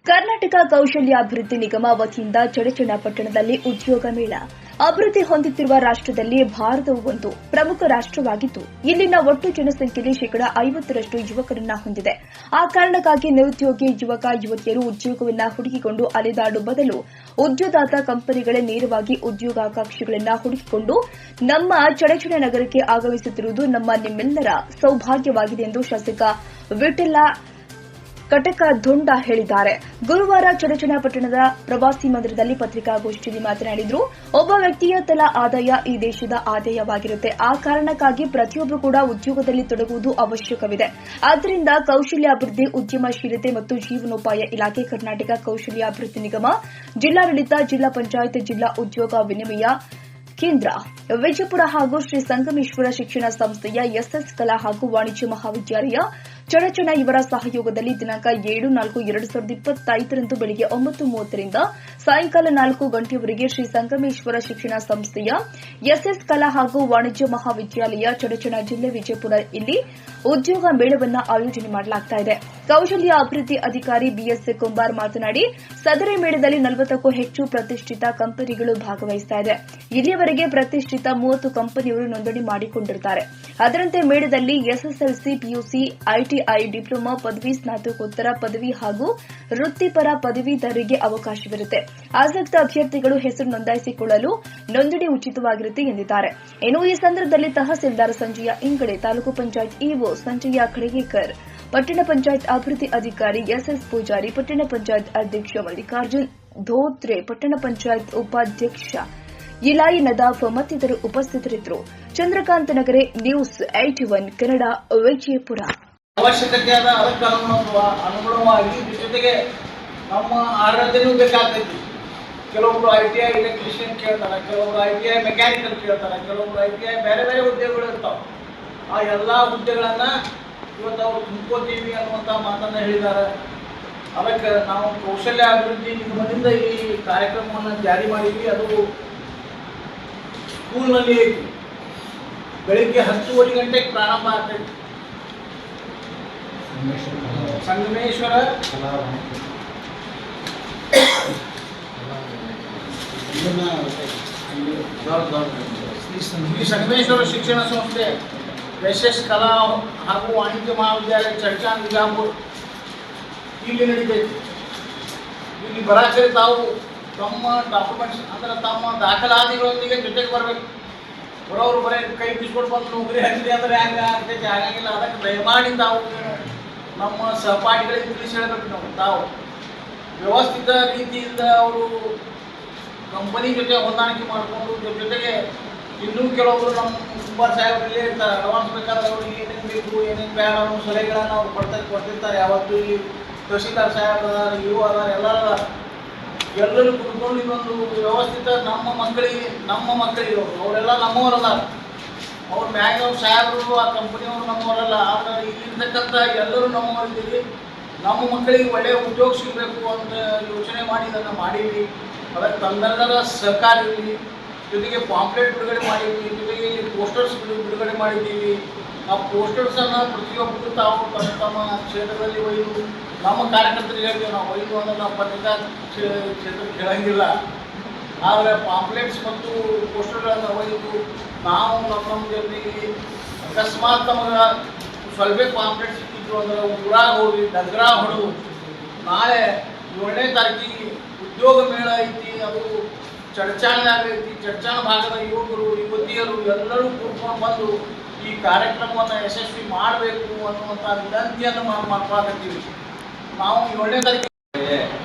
ಕರ್ನಾಟಕ ಕೌಶಲ್ಯಾಭಿವೃದ್ಧಿ ನಿಗಮ ವತಿಯಿಂದ ಚಡಚಣಪಟ್ಟಣದಲ್ಲಿ ಉದ್ಯೋಗ ಮೇಳ. ಅಭಿವೃದ್ಧಿ ಹೊಂದುತ್ತಿರುವ ರಾಷ್ಟ್ರದಲ್ಲಿ ಭಾರತವು ಒಂದು ಪ್ರಮುಖ ರಾಷ್ಟ್ರವಾಗಿದ್ದು, ಇಲ್ಲಿನ ಒಟ್ಟು ಜನಸಂಖ್ಯೆಯಲ್ಲಿ ಶೇಕಡಾ 50ರಷ್ಟು ಯುವಕರನ್ನ ಹೊಂದಿದೆ. ಆ ಕಾರಣಕ್ಕಾಗಿ ನಿರುದ್ಯೋಗಿ ಯುವಕ ಯುವತಿಯರು ಉದ್ಯೋಗವನ್ನ ಹುಡುಕಿಕೊಂಡು ಅಲೆದಾಡುವ ಬದಲು ಉದ್ಯೋಗದಾತ ಕಂಪನಿಗಳೇ ನೇರವಾಗಿ ಉದ್ಯೋಗಾಕಾಂಕ್ಷಿಗಳನ್ನ ಹುಡುಕಿಕೊಂಡು ನಮ್ಮ ಚಡಚಣ ನಗರಕ್ಕೆ ಆಗಮಿಸುತ್ತಿರುವುದು ನಿಮ್ಮೆಲ್ಲರ ಸೌಭಾಗ್ಯವಾಗಿದೆ ಎಂದು ಶಾಸಕ ವಿಠಲ ಕಟಕದೊಂಡ ಹೇಳಿದ್ದಾರೆ. ಗುರುವಾರ ಚಡಚಣಪಟ್ಟಣದ ಪ್ರವಾಸಿ ಮಂದಿರದಲ್ಲಿ ಪತ್ರಿಕಾಗೋಷ್ಠಿಯಲ್ಲಿ ಮಾತನಾಡಿದರು. ಒಬ್ಬ ವ್ಯಕ್ತಿಯ ತಲಾ ಆದಾಯ ಈ ದೇಶದ ಆದಾಯವಾಗಿರುತ್ತೆ. ಆ ಕಾರಣಕ್ಕಾಗಿ ಪ್ರತಿಯೊಬ್ಬರು ಕೂಡ ಉದ್ಯೋಗದಲ್ಲಿ ತೊಡಗುವುದು ಅವಶ್ಯಕವಿದೆ. ಆದ್ದರಿಂದ ಕೌಶಲ್ಯಾಭಿವೃದ್ಧಿ, ಉದ್ಯಮಶೀಲತೆ ಮತ್ತು ಜೀವನೋಪಾಯ ಇಲಾಖೆ, ಕರ್ನಾಟಕ ಕೌಶಲ್ಯಾಭಿವೃದ್ಧಿ ನಿಗಮ, ಜಿಲ್ಲಾಡಳಿತ, ಜಿಲ್ಲಾ ಪಂಚಾಯತ್, ಜಿಲ್ಲಾ ಉದ್ಯೋಗ ವಿನಿಮಯ ಕೇಂದ್ರ, ವಿಜಯಪುರ ಹಾಗೂ ಶ್ರೀ ಸಂಗಮೇಶ್ವರ ಶಿಕ್ಷಣ ಸಂಸ್ಥೆಯ ಎಸ್ಎಸ್ ಕಲಾ ಹಾಗೂ ವಾಣಿಜ್ಯ ಮಹಾವಿದ್ಯಾಲಯ ಚಡಚಣ ಇವರ ಸಹಯೋಗದಲ್ಲಿ ದಿನಾಂಕ 7-4-2025 ಬೆಳಗ್ಗೆ 9:30ರಿಂದ ಸಾಯಂಕಾಲ 4 ಗಂಟೆಯವರೆಗೆ ಶ್ರೀ ಸಂಗಮೇಶ್ವರ ಶಿಕ್ಷಣ ಸಂಸ್ಥೆಯ ಎಸ್ಎಸ್ ಕಲಾ ಹಾಗೂ ವಾಣಿಜ್ಯ ಮಹಾವಿದ್ಯಾಲಯ ಚಡಚಣ ಜಿಲ್ಲೆ ವಿಜಯಪುರ ಇಲ್ಲಿ ಉದ್ಯೋಗ ಮೇಳವನ್ನು ಆಯೋಜನೆ ಮಾಡಲಾಗುತ್ತಿದೆ. ಕೌಶಲ್ಯ ಅಭಿವೃದ್ಧಿ ಅಧಿಕಾರಿ ಬಿಎಸ್ ಕುಂಬಾರ್ ಮಾತನಾಡಿ, ಸದರಿ ಮೇಳದಲ್ಲಿ 40ಕ್ಕೂ ಹೆಚ್ಚು ಪ್ರತಿಷ್ಠಿತ ಕಂಪನಿಗಳು ಭಾಗವಹಿಸುತ್ತಿದೆ. ಇಲ್ಲಿಯವರೆಗೆ ಪ್ರತಿಷ್ಠಿತ 30 ಕಂಪನಿಯವರು ನೋಂದಣಿ ಮಾಡಿಕೊಂಡಿರುತ್ತಾರೆ. ಅದರಂತೆ ಮೇಳದಲ್ಲಿ ಎಸ್ಎಸ್ಎಲ್ಸಿ, ಪಿಯುಸಿ, ಐಟಿಐ, ಡಿಪ್ಲೊಮಾ, ಪದವಿ, ಸ್ನಾತಕೋತ್ತರ ಪದವಿ ಹಾಗೂ ವೃತ್ತಿಪರ ಪದವೀಧರರಿಗೆ ಅವಕಾಶವಿರುತ್ತೆ. ಆಸಕ್ತ ಅಭ್ಯರ್ಥಿಗಳು ಹೆಸರು ನೋಂದಾಯಿಸಿಕೊಳ್ಳಲು ನೋಂದಣಿ ಉಚಿತವಾಗಿರುತ್ತೆ ಎಂದಿದ್ದಾರೆ. ಇನ್ನು ಈ ಸಂದರ್ಭದಲ್ಲಿ ತಹಸೀಲ್ದಾರ್ ಸಂಜಯ ಇಂಗಡೆ, ತಾಲೂಕು ಪಂಚಾಯತ್ ಇಒ ಸಂಜಯ ಖಡಗೇಕರ್, ಪಟ್ಟಣ ಪಂಚಾಯತ್ ಅಭಿವೃದ್ಧಿ ಅಧಿಕಾರಿ ಎಸ್ಎಸ್ ಪೂಜಾರಿ, ಪಟ್ಟಣ ಪಂಚಾಯತ್ ಅಧ್ಯಕ್ಷ ಮಲ್ಲಿಕಾರ್ಜುನ್ ಧೋತ್ರೆ, ಪಟ್ಟಣ ಪಂಚಾಯತ್ ಉಪಾಧ್ಯಕ್ಷ ಇಲಾಯಿ ನದಾಫ್ ಮತ್ತಿತರರು ಉಪಸ್ಥಿತರಿದ್ದರು. ಚಂದ್ರಕಾಂತ್ ನಗರೆ, ನ್ಯೂಸ್ 81 ಕನ್ನಡ, ವಿಜಯಪುರ. ಅವಶ್ಯಕತೆಯಾದ ಅದಕ್ಕೆ ಅನುಗುಣವಾಗಿ ಜೊತೆಗೆ ನಮ್ಮ ಆಡಳಿತನೂ ಬೇಕಾಗ್ತೈತಿ. ಕೆಲವೊಬ್ರು ಐಟಿಐ ಎಲೆಕ್ಟ್ರಿಷಿಯನ್ ಕೇಳ್ತಾರೆ, ಕೆಲವೊಬ್ರು ಐಟಿಐ ಮೆಕ್ಯಾನಿಕಲ್ ಕೇಳ್ತಾರೆ, ಕೆಲವೊಬ್ರು ಐಟಿಐ ಬೇರೆ ಬೇರೆ ಹುದ್ದೆಗಳು ಇರ್ತಾವೆ. ಆ ಎಲ್ಲ ಹುದ್ದೆಗಳನ್ನ ಇವತ್ತು ಅವ್ರು ತುಂಬ್ಕೋತೀವಿ ಅನ್ನುವಂಥ ಮಾತನ್ನ ಹೇಳಿದ್ದಾರೆ. ಅದಕ್ಕೆ ನಾವು ಕೌಶಲ್ಯ ಅಭಿವೃದ್ಧಿ ನಿಗಮದಿಂದ ಈ ಕಾರ್ಯಕ್ರಮವನ್ನು ಜಾರಿ ಮಾಡಿದ್ವಿ. ಅದು ಸ್ಕೂಲ್ನಲ್ಲಿ ಬೆಳಿಗ್ಗೆ 10:30 ಗಂಟೆಗೆ ಪ್ರಾರಂಭ ಆಗ್ತೈತಿ. ಸಂಗಮೇಶ್ವರ ಈ ಸಂಗಮೇಶ್ವರ ಶಿಕ್ಷಣ ಸಂಸ್ಥೆ, ಎಸ್ಎಸ್ ಕಲಾ ಹಾಗೂ ವಾಣಿಜ್ಯ ಮಹಾವಿದ್ಯಾಲಯ ಚಡಚಣ ಬಿಜಾಪುರ ಇಲ್ಲಿ ನಡೀತೈತಿ. ಇಲ್ಲಿ ಬರಾಕರಿ ತಾವು ತಮ್ಮ ಡಾಕ್ಯುಮೆಂಟ್ಸ್ ಅಂದ್ರೆ ತಮ್ಮ ದಾಖಲಾತಿಗಳೊಂದಿಗೆ ಜೊತೆಗೆ ಬರಬೇಕು. ಬರೋರು ಬರೀ ಕೈ ಬಿಸ್ಕೊಟ್ಟು ಬಂದು ನೌಕರಿ ಹಚ್ಚಿದೆ ಅಂದ್ರೆ ಹೆಂಗ ಆಗ್ತೈತಿ, ಹಾಗಾಗಿಲ್ಲ. ಅದಕ್ಕೆ ದಯಮಾಡಿ ತಾವು ನಮ್ಮ ಸಹಪಾಠಿಗಳಿಗೆ ತಿಳಿಸಿ ಹೇಳಬೇಕು. ತಾವು ವ್ಯವಸ್ಥಿತ ರೀತಿಯಿಂದ ಅವರು ಕಂಪನಿ ಜೊತೆ ಹೊಂದಾಣಿಕೆ ಮಾಡಿಕೊಂಡು ಜೊತೆಗೆ ಇನ್ನೂ ಕೆಲವೊಬ್ರು ನಮ್ಮ ಕುಂಬಾರ್ ಸಾಹೇಬರಲ್ಲಿ ಇರ್ತಾರೆ. ಅಡ್ವಾನ್ಸ್ ಬೇಕಾದ್ರೆ ಅವ್ರಿಗೆ ಏನೇನು ಬೇಕು ಏನೇನು ಬೇಡ ಅನ್ನೋ ಸಲಹೆಗಳನ್ನು ಅವ್ರು ಕೊಡ್ತಿರ್ತಾರೆ. ಯಾವತ್ತೂ ಈ ತಹಸೀಲ್ದಾರ್ ಸಾಹೇಬ್ ಅದಾರ, ಇವು ಅದಾರ, ಎಲ್ಲರೂ ಕುತ್ಕೊಂಡು ಇದೊಂದು ವ್ಯವಸ್ಥಿತ ನಮ್ಮ ಮಕ್ಕಳಿಗೆ ಅವರೆಲ್ಲ ನಮ್ಮವರು ಅದಾರ. ಅವ್ರ ಮ್ಯಾಗ ಸಾಹೇಬರು, ಆ ಕಂಪನಿಯವರು ನಮ್ಮವರಲ್ಲ. ಆದರೆ ಇಲ್ಲಿರ್ತಕ್ಕಂಥ ಎಲ್ಲರೂ ನಮ್ಮವರಿದ್ದೀವಿ. ನಮ್ಮ ಮಕ್ಕಳಿಗೆ ಒಳ್ಳೆಯ ಉದ್ಯೋಗ ಸಿಗಬೇಕು ಅಂತ ಯೋಚನೆ ಮಾಡಿ ಇದನ್ನು ಮಾಡೀವಿ. ಅದಕ್ಕೆ ತಮ್ಮೆಲ್ಲರ ಸಹಕಾರ ಇರಲಿ. ಜೊತೆಗೆ ಪಾಂಪ್ಲೆಟ್ ಬಿಡುಗಡೆ ಮಾಡಿದ್ವಿ, ಜೊತೆಗೆ ಇಲ್ಲಿ ಪೋಸ್ಟರ್ಸ್ ಬಿಡುಗಡೆ ಮಾಡಿದ್ದೀವಿ. ಆ ಪೋಸ್ಟರ್ಸನ್ನು ಪ್ರತಿಯೊಬ್ಬರು ತಾವು ತಮ್ಮ ಕ್ಷೇತ್ರದಲ್ಲಿ ಒಯ್ದು ನಮ್ಮ ಕಾರ್ಯಕರ್ತರಿಗೆ ಹೇಳ್ತೀವಿ. ನಾವು ಒಯ್ದು ಅಂದರೆ ನಾವು ಪತ್ರಿಕಾ ಕ್ಷೇತ್ರಕ್ಕೆ ಹೇಳಂಗಿಲ್ಲ. ಆದರೆ ಪಾಂಪ್ಲೆಟ್ಸ್ ಮತ್ತು ಪೋಸ್ಟರ್ಗಳನ್ನು ಒಯ್ದು ನಾವು ನಮ್ಮ ಜನರಿಗೆ ಅಕಸ್ಮಾತ್ ನಮಗೆ ಸ್ವಲ್ಪ ಪಾಂಪ್ಲೆಟ್ ಸಿಕ್ಕಿದ್ರು ಅಂದ್ರೆ ಊರಾಗ ಹೋಗಿ ಡಗ್ರಾ ಹೊಡೆದು ನಾಳೆ 7ನೇ ತಾರೀಕಿಗೆ ಉದ್ಯೋಗ ಮೇಳ ಐತಿ. ಅದು ಚಡಚಣದಾಗ ಐತಿ. ಚಡಚಣ ಭಾಗದ ಯುವಕರು ಯುವತಿಯರು ಎಲ್ಲರೂ ಕೂತ್ಕೊಂಡು ಬಂದು ಈ ಕಾರ್ಯಕ್ರಮವನ್ನು ಯಶಸ್ವಿ ಮಾಡಬೇಕು ಅನ್ನುವಂಥ ವಿನಂತಿಯನ್ನು ಮಾಡ್ಕೊಳಕತ್ತೀವಿ. ನಾವು 7ನೇ ತಾರೀಕಿಗೆ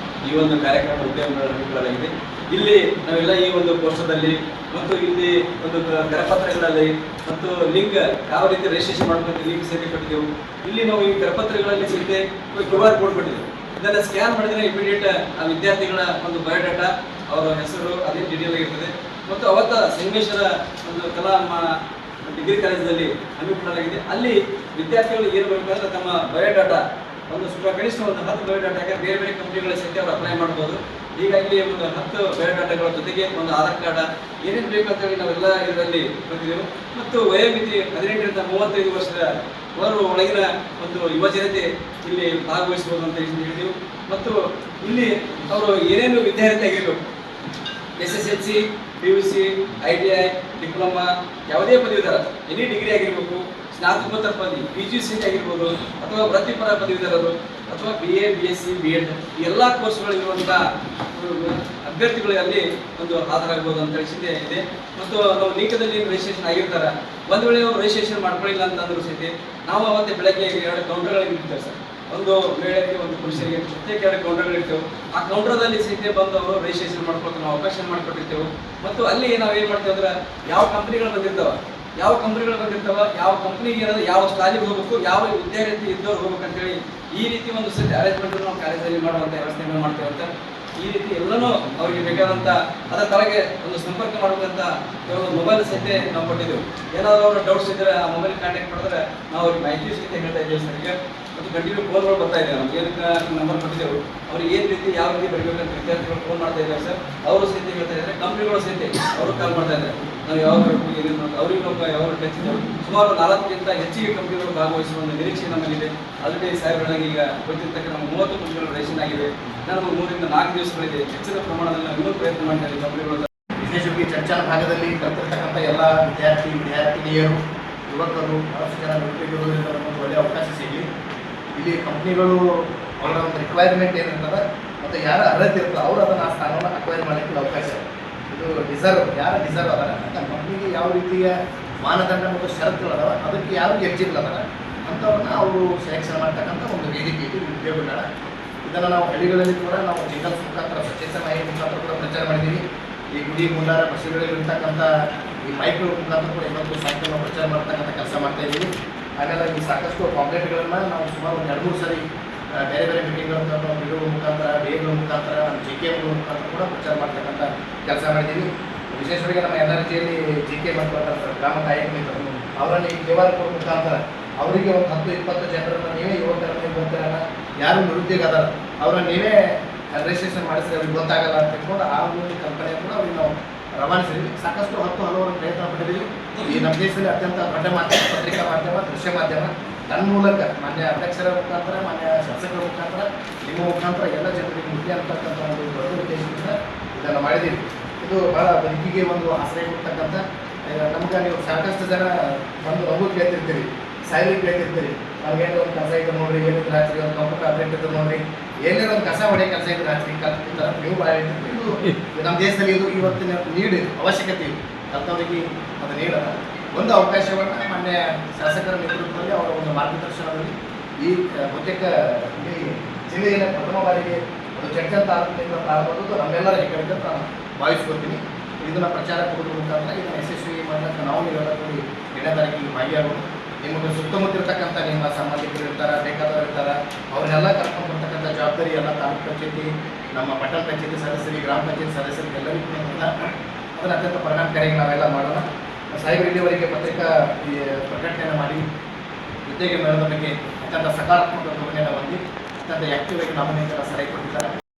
ಈ ಒಂದು ಕಾರ್ಯಕ್ರಮ ಉದ್ಯೋಗ ಹಮ್ಮಿಕೊಳ್ಳಲಾಗಿದೆ. ಇಲ್ಲಿ ನಾವೆಲ್ಲ ಈ ಒಂದು ಕೋರ್ಸದಲ್ಲಿ ಮತ್ತು ಇಲ್ಲಿ ಒಂದು ಕರಪತ್ರಗಳಲ್ಲಿ ಮತ್ತು ಲಿಂಕ್ ಯಾವ ರೀತಿ ರಿಜಿಸ್ಟ್ರೇಷನ್ ಮಾಡಬೇಕು ಲಿಂಕ್ ಸಹಿತ ಕೊಟ್ಟಿದ್ದೆವು. ಇಲ್ಲಿ ನಾವು ಈ ಕರಪತ್ರಗಳಲ್ಲಿ ಸಹಿತ QR ಕೋಡ್ ಕೊಟ್ಟಿದ್ದೆವು. ಇದನ್ನು ಸ್ಕ್ಯಾನ್ ಮಾಡಿದರೆ ಇಮಿಡಿಯೇಟ್ ಆ ವಿದ್ಯಾರ್ಥಿಗಳ ಒಂದು ಬಯೋಡಾಟಾ, ಅವರ ಹೆಸರು ಅದೇ ಡೀಟೇಲ್ ಆಗಿರ್ತದೆ. ಮತ್ತು ಅವತ್ತ ಸಂಗಮೇಶ್ವರ ಒಂದು ಕಲಾ ಡಿಗ್ರಿ ಕಾಲೇಜಲ್ಲಿ ಹಮ್ಮಿಕೊಳ್ಳಲಾಗಿದೆ. ಅಲ್ಲಿ ವಿದ್ಯಾರ್ಥಿಗಳು ಏನು ಬೇಕಾದ್ರೆ ತಮ್ಮ ಬಯೋಡಾಟಾ ಒಂದು ಕನಿಷ್ಠ ಒಂದು 10 ಬಯೋಡಾಟಾಗೆ ಬೇರೆ ಬೇರೆ ಕಂಪ್ನಿಗಳ ಸಹಿತ ಅವರು ಅಪ್ಲೈ ಮಾಡ್ಬೋದು. ಹೀಗಾಗಿ ಒಂದು 10 ಬಯೋಡಾಟಾಗಳ ಜೊತೆಗೆ ಒಂದು ಆಧಾರ್ ಕಾರ್ಡ್ ಏನೇನು ಬೇಕು ಅಂತೇಳಿ ನಾವೆಲ್ಲ ಇದರಲ್ಲಿ ಬಂದಿದ್ದೆವು. ಮತ್ತು ವಯೋಮಿತಿ 18 ರಿಂದ 35 ವರ್ಷದ ಒಳಗಿನ ಒಂದು ಯುವ ಜನತೆ ಇಲ್ಲಿ ಭಾಗವಹಿಸಬಹುದು ಅಂತ ಹೇಳಿದೆವು. ಮತ್ತು ಇಲ್ಲಿ ಅವರು ಏನೇನು ವಿದ್ಯಾರ್ಥಿ ಆಗಿರಬೇಕು, SSLC, PUC, ITI, ಡಿಪ್ಲೊಮಾ, ಯಾವುದೇ ಪದವೀಧರ, ಎನಿ ಡಿಗ್ರಿ ಆಗಿರಬೇಕು, ಸ್ನಾತಕೋತ್ತರ ಪದವಿ PGC ಆಗಿರ್ಬೋದು, ಅಥವಾ ವೃತ್ತಿಪರ ಪದವೀಧರರು, ಅಥವಾ BA, BSc, B.Ed ಈ ಎಲ್ಲ ಕೋರ್ಸ್ಗಳಿರುವಂಥ ಅಭ್ಯರ್ಥಿಗಳಲ್ಲಿ ಒಂದು ಹಾಜರಾಗಬಹುದು ಅಂತ ತಿಳಿಸಿದ್ದೇ ಇದೆ. ಮತ್ತು ನಾವು ಲಿಂಕದಲ್ಲಿ ರಿಜಿಸ್ಟ್ರೇಷನ್ ಆಗಿರ್ತಾರೆ, ಒಂದು ವೇಳೆ ಅವರು ರಿಜಿಸ್ಟ್ರೇಷನ್ ಮಾಡ್ಕೊಳ್ಳಿಲ್ಲ ಅಂತಂದ್ರೂ ಸಹಿತ ನಾವು ಅವತ್ತೇ ಬೆಳಗ್ಗೆ 2 ಕೌಂಟರ್ಗಳಿಗೆ ಇರ್ತೇವೆ ಸರ್. ಒಂದು ಮಹಿಳೆಯರಿಗೆ, ಒಂದು ಪುರುಷರಿಗೆ ಪ್ರತ್ಯೇಕ 2 ಕೌಂಟರ್ಗಳಿರ್ತೇವೆ. ಆ ಕೌಂಟರ್ದಲ್ಲಿ ಸಹಿತ ಬಂದು ಅವರು ರಿಜಿಸ್ಟ್ರೇಷನ್ ಮಾಡ್ಕೊಳ್ತಾರೆ, ನಾವು ಅವಕಾಶ ಮಾಡಿಕೊಟ್ಟಿರ್ತೇವೆ. ಮತ್ತು ಅಲ್ಲಿ ನಾವು ಏನು ಮಾಡ್ತೇವೆ ಅಂದ್ರೆ ಯಾವ ಕಂಪ್ನಿಗಳು ಬಂದಿರ್ತಾವೆ, ಯಾವ ಕಂಪ್ನಿಗೆ ಏನಾದ್ರು ಯಾವ ಸ್ಟಾಲಿಗೆ ಹೋಗಬೇಕು, ಯಾವ ವಿದ್ಯಾರ್ಥಿ ಇದ್ದವ್ರು ಹೋಗ್ಬೇಕಂತೇಳಿ ಈ ರೀತಿ ಒಂದು ಸತಿ ಅರೇಂಜ್ಮೆಂಟ್ ನಾವು ಕಾಲೇಜಲ್ಲಿ ಮಾಡುವಂಥ ವ್ಯವಸ್ಥೆಗಳು ಮಾಡ್ತೇವೆ ಅಂತ. ಈ ರೀತಿ ಎಲ್ಲನೂ ಅವರಿಗೆ ಬೇಕಾದಂಥ ಅದರ ತಲೆಗೆ ಒಂದು ಸಂಪರ್ಕ ಮಾಡಬೇಕಂತ ಒಂದು ಮೊಬೈಲ್ ಸಹಿತ ನಾವು ಕೊಟ್ಟಿದ್ದೆವು. ಏನಾದರೂ ಅವ್ರ ಡೌಟ್ಸ್ ಇದ್ದರೆ ಆ ಮೊಬೈಲ್ ಕಾಂಟ್ಯಾಕ್ಟ್ ಮಾಡಿದ್ರೆ ನಾವು ಅವ್ರಿಗೆ ಮಾಹಿತಿ ಸಹಿತ ಹೇಳ್ತಾ ಇದ್ದೇವೆ ಸರ್. ಈಗ ಮತ್ತು ಕಂಟಿನ್ಯೂ ಫೋನ್ಗಳು ಬರ್ತಾ ಇದೆ, ನಮ್ಗೆ ಏನಕ್ಕೆ ನಂಬರ್ ಕೊಟ್ಟಿದ್ದೆವು, ಅವ್ರಿಗೆ ಏನು ರೀತಿ ಯಾವ ರೀತಿ ಬರಬೇಕಂತ ವಿದ್ಯಾರ್ಥಿಗಳು ಫೋನ್ ಮಾಡ್ತಾ ಇದ್ದಾರೆ ಸರ್. ಅವರು ಸಹಿತ ಹೇಳ್ತಾ ಇದ್ದಾರೆ, ಕಂಪ್ನಿಗಳು ಸಹಿತ ಅವರು ಕಾಲ್ ಮಾಡ್ತಾ ಇದ್ದಾರೆ, ನಾವು ಯಾವಾಗ ಬರಬೇಕು, ಏನೇನು ಅವ್ರಿಗೆ ನಾವು ಯಾವಾಗ ಟಚಿದ್ದೆವು. ಸುಮಾರು 4ಕ್ಕಿಂತ ಹೆಚ್ಚಿಗೆ ಕಂಪ್ನಿಗಳು ಭಾಗವಹಿಸುವ ಒಂದು ನಿರೀಕ್ಷೆ ನಮ್ಮಲ್ಲಿದೆ. ಆಲ್ರೆಡಿ ಸಾಹೇಬರಾಗಿ ಈಗ ಗೊತ್ತಿರ್ತಕ್ಕ ನಮ್ಮ 30 ಕಂಪ್ನಿಗಳು ರಿಜಿಸ್ಟ್ರೇಷನ್ ಆಗಿದೆ. ನಾನು 3 ರಿಂದ 4 ದಿವಸಗಳಿದೆ ಹೆಚ್ಚಿನ ಪ್ರಮಾಣದಲ್ಲಿ ನಾವು ಇನ್ನೂ ಪ್ರಯತ್ನ ಮಾಡ್ತಾ ಇದ್ದೀವಿ ಕಂಪ್ನಿಗಳು. ವಿಶೇಷವಾಗಿ ಚರ್ಚಾ ಭಾಗದಲ್ಲಿ ಬರ್ತಿರ್ತಕ್ಕಂಥ ಎಲ್ಲ ವಿದ್ಯಾರ್ಥಿನಿಯರು, ಯುವಕರು, ಬಹಳಷ್ಟು ಜನ ನಿರುದ್ಯೋಗಿಗಳು ಒಂದು ಒಳ್ಳೆಯ ಅವಕಾಶ ಸಿಗಲಿ. ಇಲ್ಲಿ ಕಂಪ್ನಿಗಳು ಅವರ ಒಂದು ರಿಕ್ವೈರ್ಮೆಂಟ್ ಏನಿರ್ತದೆ ಮತ್ತು ಯಾರು ಅರ್ಹತೆ ಇರ್ತದೆ ಅವರು ಅದನ್ನು ಆ ಸ್ಥಾನವನ್ನು ಅಕ್ವೈರ್ ಮಾಡಲಿಕ್ಕೆ ಅವಕಾಶ ಇದೆ. ಇದು ಯಾರು ಡಿಸರ್ವ್ ಅದಾರ ಅಂತ ಕಂಪ್ನಿಗೆ ಯಾವ ರೀತಿಯ ಮಾನದಂಡ ಮತ್ತು ಷರತ್ತುಗಳು ಅದಾವ, ಅದಕ್ಕೆ ಯಾರು ಎಲಿಜಿಬಲ್ ಅದಾರ ಅಂಥವ್ರನ್ನ ಅವರು ಸೆಲೆಕ್ಷನ್ ಮಾಡ್ತಕ್ಕಂಥ ಒಂದು ವೇದಿಕೆ ಇದು ಉದ್ಯೋಗಗಳ. ಇದನ್ನು ನಾವು ಹಳ್ಳಿಗಳಲ್ಲಿ ಕೂಡ ನಾವು ಜಿಂಗಲ್ಸ್ ಮುಖಾಂತರ, ಸ್ವಚ್ಛ ಮಾಹಿತಿ ಮುಖಾಂತರ ಕೂಡ ಪ್ರಚಾರ ಮಾಡಿದ್ದೀವಿ. ಈ ಗುಡಿ ಮುಂದಾರ ಬಸ್ಸುಗಳಲ್ಲಿ ಇರ್ತಕ್ಕಂಥ ಈ ಮೈಕ್ಗಳ ಮುಖಾಂತರ ಕೂಡ ಇವತ್ತು ಸಾಯಂಕಾಲ ನಾವು ಪ್ರಚಾರ ಮಾಡ್ತಕ್ಕಂಥ ಕೆಲಸ ಮಾಡ್ತಾ ಇದ್ದೀವಿ. ಆಮೇಲೆ ಈ ಸಾಕಷ್ಟು ಪಾಂಪ್ಲೆಟ್ಗಳನ್ನು ನಾವು ಸುಮಾರು 2-3 ಸರಿ ಬೇರೆ ಬೇರೆ ಮೀಟಿಂಗ್ಗಳನ್ನು ನಾವು ಬಿಡುವ ಮುಖಾಂತರ, ವೇಗಳ ಮುಖಾಂತರ, ನಮ್ಮ JKಗಳ ಮುಖಾಂತರ ಕೂಡ ಪ್ರಚಾರ ಮಾಡ್ತಕ್ಕಂಥ ಕೆಲಸ ಮಾಡಿದ್ದೀವಿ. ವಿಶೇಷವಾಗಿ ನಮ್ಮ NRGಯಲ್ಲಿ JK ಮಾಡ್ಕೊಳ್ತಾರೆ ಗ್ರಾಮ ಕಾಯಕ ಮಿತ್ರರು, ಅವರನ್ನು ಈ QR ಕೋಡ್ ಮುಖಾಂತರ ಅವರಿಗೆ ಒಂದು 10-20 ಜನರನ್ನು ನೀವೇ ಯುವಕರನ್ನ ಯಾರು ನಿರುದ್ಯೋಗ ಅದಾರ ಅವರನ್ನು ನೀವೇ ರಿಜಿಸ್ಟ್ರೇಷನ್ ಮಾಡಿಸಿದ್ರೆ ಅವ್ರಿಗೆ ಗೊತ್ತಾಗಲ್ಲ ಅಂತ ತಿಳ್ಕೊಂಡು ಆ ಒಂದು ಕಲ್ಪನೆ ಕೂಡ ಅವ್ರಿಗೆ ನಾವು ರವಾನಿಸಿದ್ವಿ. ಸಾಕಷ್ಟು ಹಲವಾರು ಪ್ರಯತ್ನ ಪಟ್ಟಿದ್ದೀವಿ. ಈ ನಮ್ಮ ದೇಶದಲ್ಲಿ ಅತ್ಯಂತ ದೊಡ್ಡ ಮಾಧ್ಯಮ, ಪತ್ರಿಕಾ ಮಾಧ್ಯಮ, ದೃಶ್ಯ ಮಾಧ್ಯಮ, ನನ್ನ ಮೂಲಕ ಮಾನ್ಯ ಅಧ್ಯಕ್ಷರ ಮುಖಾಂತರ, ಮಾನ್ಯ ಶಾಸಕರ ಮುಖಾಂತರ, ನಿಮ್ಮ ಮುಖಾಂತರ ಎಲ್ಲ ಜನರಿಗೆ ಮುಖ್ಯ ಅಂತಕ್ಕಂಥ ಒಂದು ದೊಡ್ಡ ಉದ್ದೇಶದಿಂದ ಇದನ್ನು ಮಾಡಿದ್ದೀವಿ. ಇದು ಬಹಳ ಬದುಕಿಗೆ ಒಂದು ಆಶ್ರಯ ಕೊಡ್ತಕ್ಕಂಥ. ನಮ್ಗೆ ನೀವು ಸಾಕಷ್ಟು ಜನ ಬಂದು ನಮಗೂ ಕೇಳ್ತಿರ್ತೀರಿ, ಸಾಯಿಲಿಗೆ ಕೇಳ್ತಿರ್ತೀರಿ, ನಮಗೇನು ಒಂದು ಕೆಲಸ ಇದ್ದು ನೋಡ್ರಿ, ಏನಿದ್ರು ರಾತ್ರಿ ಒಂದು ಕಂಪ್ಯೂಟರ್ ಆಪ್ರೇಟ್ ಇದ್ದು ನೋಡ್ರಿ, ಏನೇನೋ ಒಂದು ಕಸ ಹೊಡೆಯೋ ಕೆಲಸ ಇದ್ದು ರಾತ್ರಿ ಕಲ್ತಿರ್ತಾರೆ. ನೀವು ಭಾಳ ಹೇಳ್ತಿರ್ತೀರಿ. ಇದು ನಮ್ಮ ದೇಶದಲ್ಲಿ ಇದು ಇವತ್ತಿನ ನೀಡಿ ಅವಶ್ಯಕತೆ ಇದೆ. ಕಲ್ತವರಿಗೆ ಅದು ನೀಡಲ್ಲ. ಒಂದು ಅವಕಾಶವನ್ನು ಮಾನ್ಯ ಶಾಸಕರ ನೇತೃತ್ವದಲ್ಲಿ ಅವರ ಒಂದು ಮಾರ್ಗದರ್ಶನದಲ್ಲಿ ಈ ಬಹುತೇಕ ಈ ಜಿಲ್ಲೆಯ ಪ್ರಥಮ ಬಾರಿಗೆ ಒಂದು ಚರ್ಚಾ ತಾಲೂಕಿನಿಂದ ಪ್ರಾರಂಭವಾದದ್ದು ನಮ್ಮೆಲ್ಲರ ಹೆಗ್ಗಳಿಕೆ ಅಂತ ನಾನು ಭಾವಿಸ್ಕೊಳ್ತೀನಿ. ಇದನ್ನು ಪ್ರಚಾರ ಕೊಡೋದ್ರ ಮುಖಾಂತರ ಇದನ್ನು ಯಶಸ್ವಿ ಮಾಡಲಿಕ್ಕೆ ನಾವು ನೀವೆಲ್ಲ ಕೂಡಿ 2ನೇ ತಾರೀಕಿಗೆ ಭಾಗಿಯಾಗೋದು. ನಿಮಗೆ ಸುತ್ತಮುತ್ತ ಇರ್ತಕ್ಕಂಥ ನಿಮ್ಮ ಸಂಬಂಧಿಕರು ಇರ್ತಾರೆ, ಬೇಕಾದವರು ಇರ್ತಾರೆ, ಅವ್ರನ್ನೆಲ್ಲ ಕರ್ಕೊಂಡು ಬರ್ತಕ್ಕಂಥ ಜವಾಬ್ದಾರಿ ಎಲ್ಲ ತಾಲೂಕು ಪಂಚಾಯತಿ, ನಮ್ಮ ಪಟ್ಟಣ ಪಂಚಾಯತಿ ಸದಸ್ಯರಿಗೆ, ಗ್ರಾಮ ಪಂಚಾಯತಿ ಸದಸ್ಯರಿಗೆ ಎಲ್ಲರಿಗೂ ಅದನ್ನು ಅತ್ಯಂತ ಪರಿಣಾಮಕಾರಿಯಾಗಿ ನಾವೆಲ್ಲ ಮಾಡೋಣ. ಸಾಹೇಬರು ಇಲ್ಲಿವರೆಗೆ ಪತ್ರಿಕಾ ಪ್ರಕಟಣೆಯನ್ನು ಮಾಡಿ ಉದ್ಯೋಗ ಮೇಳದ ಬಗ್ಗೆ ಅತ್ಯಂತ ಸಕಾರಾತ್ಮಕ ಧೋರಣೆಯನ್ನು ಹೊಂದಿ ಅತ್ಯಂತ ಆ್ಯಕ್ಟಿವ್ ಆಗಿ ನಾಮಿನೇಷನ್ ಸಲಹೆ ಕೊಟ್ಟಿದ್ದಾರೆ.